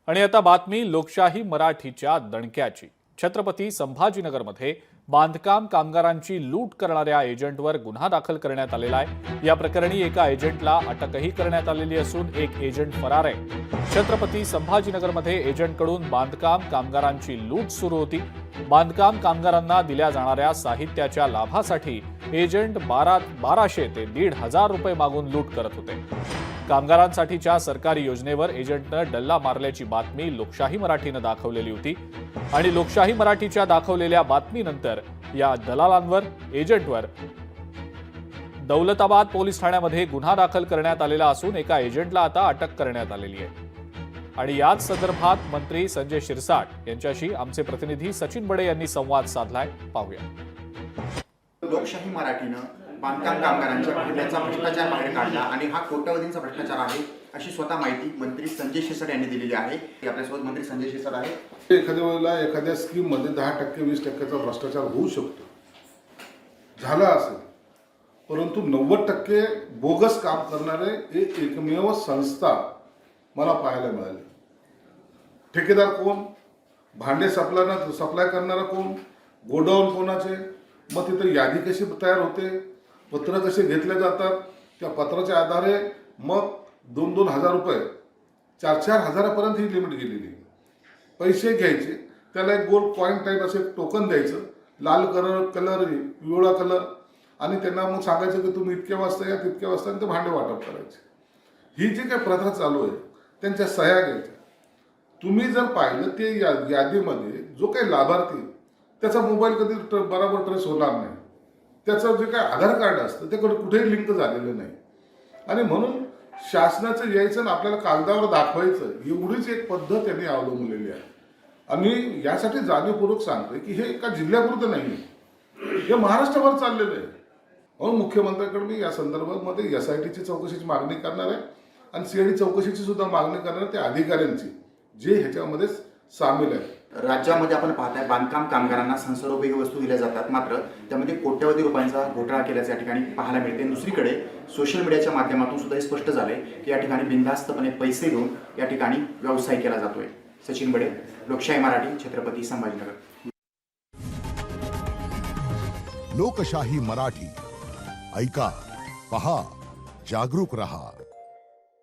आणि आता बातमी लोकशाही मराठीच्या दणक्याची। छत्रपती संभाजीनगरमध्ये बांधकाम कामगारांची लूट करणाऱ्या एजंटवर गुन्हा दाखल करण्यात आलेला आहे। या प्रकरणी एका एजंटला अटकही करण्यात आलेली असून एक एजंट फरार आहे। छत्रपती संभाजीनगरमध्ये एजंटकडून बांधकाम कामगारांची लूट सुरू होती। बांधकाम कामगारांना दिल्या जाणाऱ्या साहित्याच्या लाभासाठी एजंट 1200 ते 1500 रुपये मागून लूट करत होते। कामगारांसाठीच्या सरकारी योजनेवर एजंटनं डल्ला मारल्याची बातमी लोकशाही मराठीनं दाखवलेली होती आणि लोकशाही मराठीच्या दाखवलेल्या बातमीनंतर या दलालांवर एजंटवर दौलताबाद पोलीस ठाण्यामध्ये गुन्हा दाखल करण्यात आलेला असून एका एजंटला आता अटक करण्यात आलेली आहे। आणि याच संदर्भात मंत्री संजय शिरसाट यांच्याशी आमचे प्रतिनिधी सचिन बडे यांनी संवाद साधलाय, पाहूया। लोकशाही मराठीनं बांधकाम कामगारांच्या भरण्याचा भ्रष्टाचार बाहेर काढला आणि हा कोट्यवधींचा भ्रष्टाचार आहे अशी स्वतः माहिती मंत्री संजय शिरसाट यांनी दिलेली आहे। आपल्यासोबत मंत्री संजय शिरसाट आहे। एखाद्या वेळेला एखाद्या स्कीम मध्ये 10% 20%चा भ्रष्टाचार होऊ शकतो, झाला असेल, परंतु 90% बोगस काम करणारे एक एकमेव संस्था मला पाहायला मिळाली। ठेकेदार कोण, भांडे सप्लाय करणारा कोण, गोडाऊन कोणाचे, मग तिथे यादी कशी तयार होते, पत्र कसे घेतले जातात, त्या पत्राच्या आधारे मग 2-2 हजार रुपये 4-4 हजारापर्यंत ही लिमिट गेलेली। पैसे घ्यायचे, त्याला एक गोल्ड कॉइन टाईप असे टोकन द्यायचं, लाल कलर पिवळा कलर, आणि त्यांना मग सांगायचं की तुम्ही इतक्या वाजता या तितक्या वाजता, आणि ते भांडे वाटप करायचे। ही जी काही प्रथा चालू आहे त्यांच्या सह्या घ्यायच्या। तुम्ही जर पाहिलं ते यादीमध्ये जो काही लाभार्थी, त्याचा मोबाईल कधी बरोबर ट्रेस होणार नाही, त्याचं जे काही आधार कार्ड असतं ते कुठेही लिंक झालेलं नाही, आणि म्हणून शासनाचं यायचं आणि आपल्याला कागदावर दाखवायचं एवढीच एक पद्धत त्यांनी अवलंबलेली आहे। आणि यासाठी जाणीवपूर्वक सांगतोय की हे एका जिल्ह्यापुरतं नाही, हे महाराष्ट्रभर चाललेलं आहे। म्हणून मुख्यमंत्र्यांकडे मी या संदर्भामध्ये SITची चौकशीची मागणी करणार आहे आणि CID चौकशीची सुद्धा मागणी करणार आहे, त्या अधिकाऱ्यांची जे ह्याच्यामध्ये सामील आहे। राज्यामध्ये आपण पाहताय बांधकाम कामगारांना संसर्गोपयोगी वस्तू दिल्या जातात, मात्र त्यामध्ये कोट्यवधी रुपयांचा घोटाळा केल्याचे या ठिकाणी पाहायला मिळते। दुसरीकडे सोशल मीडियाच्या माध्यमातून सुद्धा हे स्पष्ट झाले की या ठिकाणी बिनधास्तपणे पैसे घेऊन या ठिकाणी व्यवसाय केला जातोय। सचिन बडे, लोकशाही मराठी, छत्रपती संभाजीनगर। लोकशाही मराठी, ऐका, पहा, जागरूक रहा।